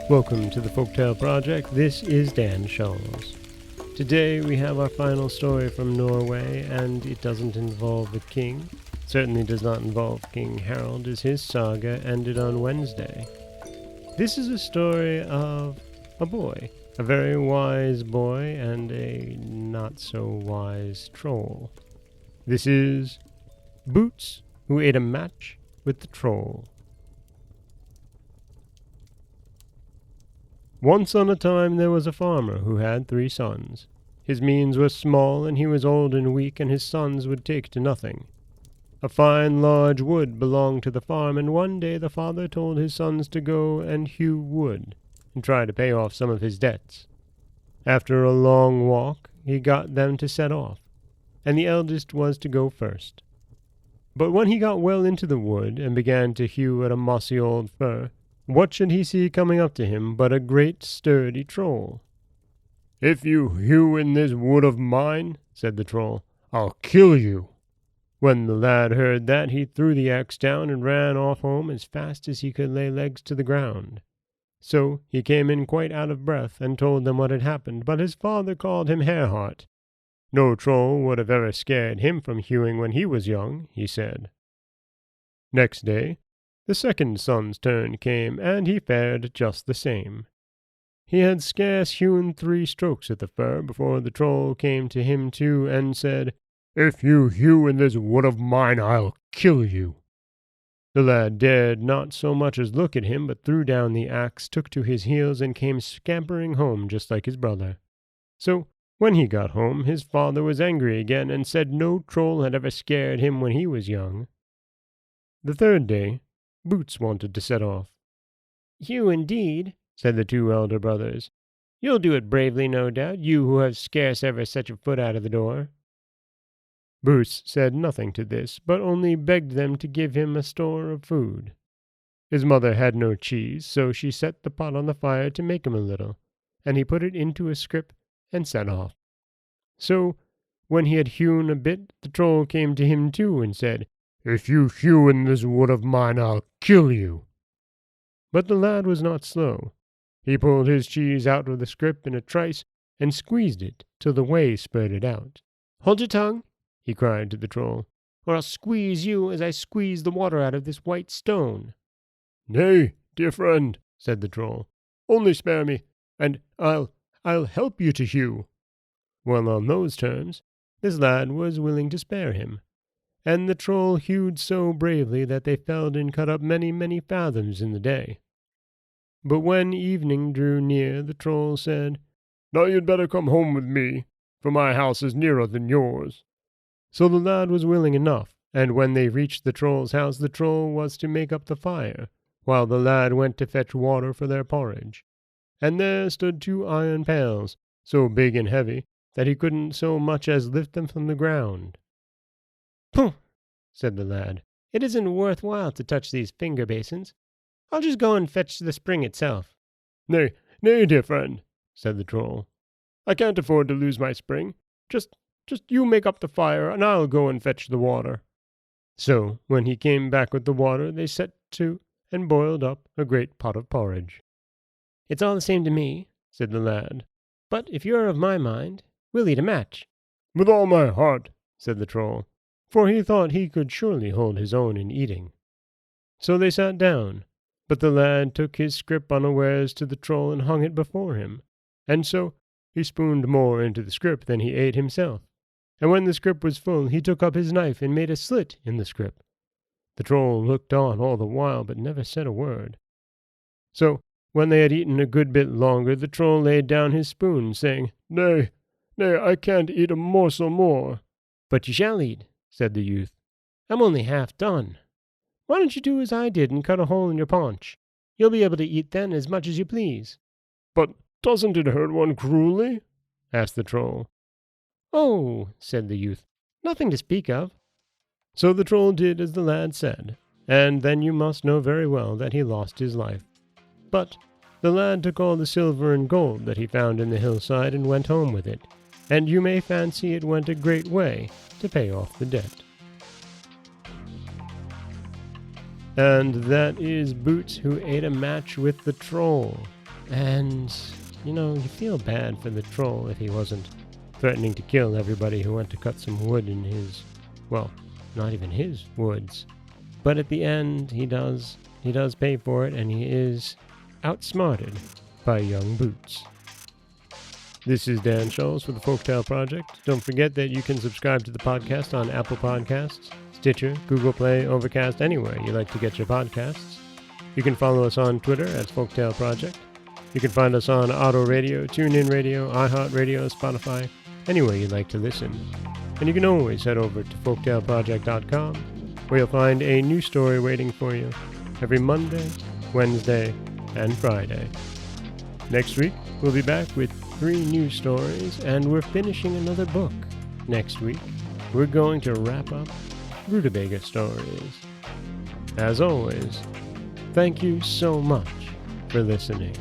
Welcome to the Folktale Project. This is Dan Scholes. Today we have our final story from Norway, and it doesn't involve a king. Certainly does not involve King Harold, as his saga ended on Wednesday. This is a story of a boy, a very wise boy and a not-so-wise troll. This is Boots, who ate a match with the troll. Once on a time there was a farmer who had 3 sons. His means were small, and he was old and weak, and his sons would take to nothing. A fine large wood belonged to the farm, and one day the father told his sons to go and hew wood, and try to pay off some of his debts. After a long walk, he got them to set off, and the eldest was to go first. But when he got well into the wood, and began to hew at a mossy old fir, what should he see coming up to him but a great sturdy troll? "If you hew in this wood of mine," said the troll, "I'll kill you." When the lad heard that, he threw the axe down and ran off home as fast as he could lay legs to the ground. So he came in quite out of breath and told them what had happened, but his father called him Hareheart. No troll would have ever scared him from hewing when he was young, he said. Next day, the second son's turn came, and he fared just the same. He had scarce hewn 3 strokes at the fir before the troll came to him too, and said, "If you hew in this wood of mine, I'll kill you." The lad dared not so much as look at him, but threw down the axe, took to his heels, and came scampering home just like his brother. So when he got home, his father was angry again, and said no troll had ever scared him when he was young. The third day, Boots wanted to set off. "You indeed," said the 2 elder brothers. "You'll do it bravely, no doubt, you who have scarce ever set your foot out of the door." Boots said nothing to this, but only begged them to give him a store of food. His mother had no cheese, so she set the pot on the fire to make him a little, and he put it into a scrip and set off. So, when he had hewn a bit, the troll came to him too and said, "If you hew in this wood of mine, I'll kill you." But the lad was not slow. He pulled his cheese out of the scrip in a trice, and squeezed it till the whey spurted out. "Hold your tongue," he cried to the troll, "or I'll squeeze you as I squeeze the water out of this white stone." "Nay, dear friend," said the troll, "only spare me, and I'll help you to hew." Well, on those terms, this lad was willing to spare him, and the troll hewed so bravely that they felled and cut up many, many fathoms in the day. But when evening drew near, the troll said, "Now you'd better come home with me, for my house is nearer than yours." So the lad was willing enough, and when they reached the troll's house, the troll was to make up the fire, while the lad went to fetch water for their porridge. And there stood 2 iron pails, so big and heavy that he couldn't so much as lift them from the ground. "Pooh!" said the lad. "It isn't worth while to touch these finger basins. I'll just go and fetch the spring itself." "Nay, nay, dear friend," said the troll. "I can't afford to lose my spring. Just you make up the fire, and I'll go and fetch the water." So, when he came back with the water, they set to and boiled up a great pot of porridge. "It's all the same to me," said the lad. "But if you're of my mind, we'll eat a match." "With all my heart," said the troll, for he thought he could surely hold his own in eating. So they sat down, but the lad took his scrip unawares to the troll and hung it before him, and so he spooned more into the scrip than he ate himself. And when the scrip was full, he took up his knife and made a slit in the scrip. The troll looked on all the while, but never said a word. So, when they had eaten a good bit longer, the troll laid down his spoon, saying, Nay, I can't eat a morsel more." "But you shall eat," said the youth. "I'm only half done. Why don't you do as I did and cut a hole in your paunch? You'll be able to eat then as much as you please." "But doesn't it hurt one cruelly?" asked the troll. "Oh," said the youth, "nothing to speak of." So the troll did as the lad said, and then you must know very well that he lost his life. But the lad took all the silver and gold that he found in the hillside and went home with it, and you may fancy it went a great way to pay off the debt. And that is Boots, who ate a match with the troll. And, you feel bad for the troll if he wasn't threatening to kill everybody who went to cut some wood in his, well, not even his woods. But at the end, he does pay for it, and he is outsmarted by young Boots. This is Dan Scholes for the Folktale Project. Don't forget that you can subscribe to the podcast on Apple Podcasts, Stitcher, Google Play, Overcast, anywhere you like to get your podcasts. You can follow us on Twitter at Folktale Project. You can find us on Auto Radio, TuneIn Radio, iHeartRadio, Spotify, anywhere you like to listen. And you can always head over to folktaleproject.com, where you'll find a new story waiting for you every Monday, Wednesday, and Friday. Next week, we'll be back with 3 new stories, and we're finishing another book. Next week, we're going to wrap up Rutabaga Stories. As always, thank you so much for listening.